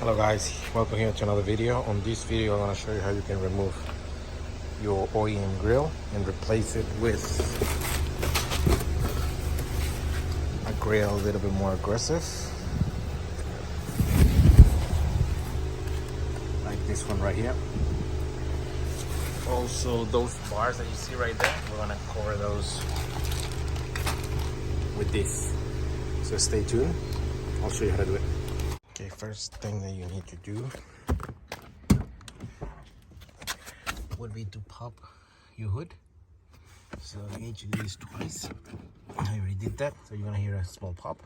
Hello guys, welcome here to another video. On this video I'm going to show you how you can remove your OEM grill and replace it with a grill a little bit more aggressive, like this one right here. Also, those bars that you see right there, we're going to cover those with this, so stay tuned. I'll show you how to do it. Okay, first thing that you need to do would be to pop your hood. So you need to do this twice. I already did that, so you're gonna hear a small pop.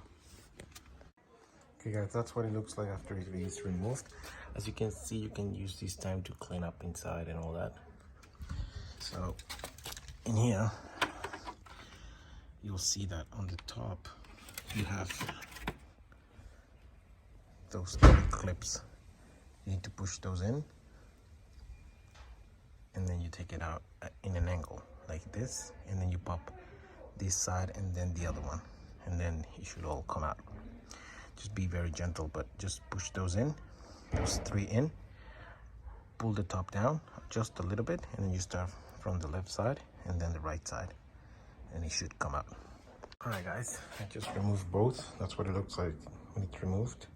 Okay guys, that's what it looks like after it is removed. As you can see, you can use this time to clean up inside and all that. So in here, you'll see that on the top you have those little clips. You need to push those in, and then you take it out in an angle like this, and then you pop this side and then the other one, and then it should all come out. Just be very gentle, but just push those in, those three in, pull the top down just a little bit, and then you start from the left side and then the right side, and it should come out. All right guys, I just removed both. That's what it looks like when it's removed.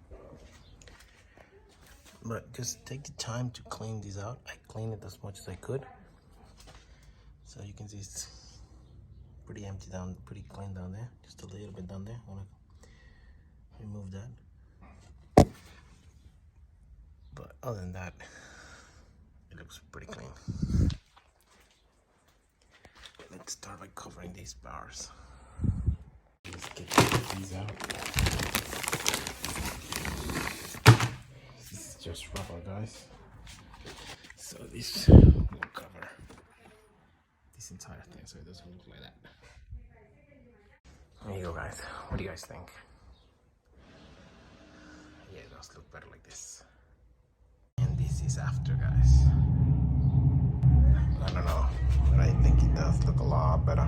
But just take the time to clean these out. I cleaned it as much as I could. So you can see it's pretty empty down, pretty clean down there. Just a little bit down there. I want to remove that. But other than that, it looks pretty clean. Let's start by covering these bars. Let's get these out. Just rubber, guys. So this will cover this entire thing, so it doesn't look like that. There you go, guys. What do you guys think? Yeah, it does look better like this. And this is after, guys. I don't know, but I think it does look a lot better.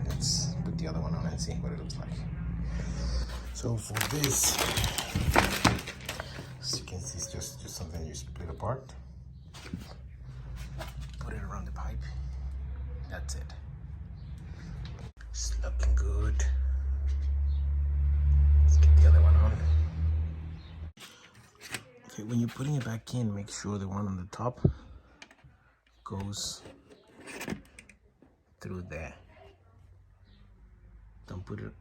Let's put the other one on and see what it looks like. So for this, as you can see, it's just something you split apart, put it around the pipe. That's it. It's looking good. Let's get the other one on. Okay, when you're putting it back in, make sure the one on the top goes through there. Don't put it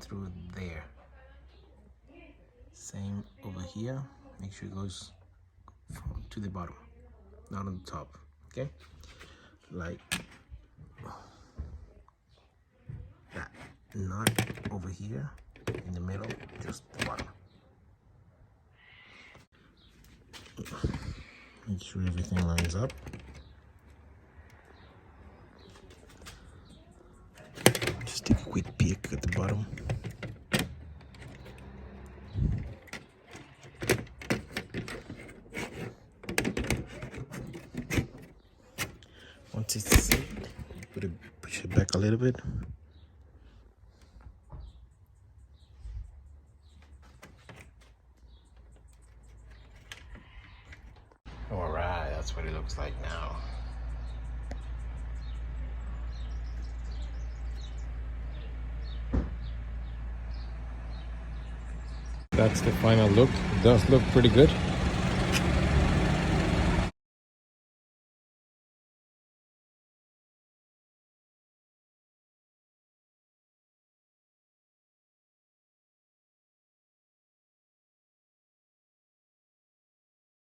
through there. Same over here. Make sure it goes to the bottom, not on the top. Okay, like that. Not over here in the middle, just the bottom. Make sure everything lines up. Just take a quick peek at the bottom. Once it's set, push it back a little bit. All right, that's what it looks like now. That's the final look. It does look pretty good.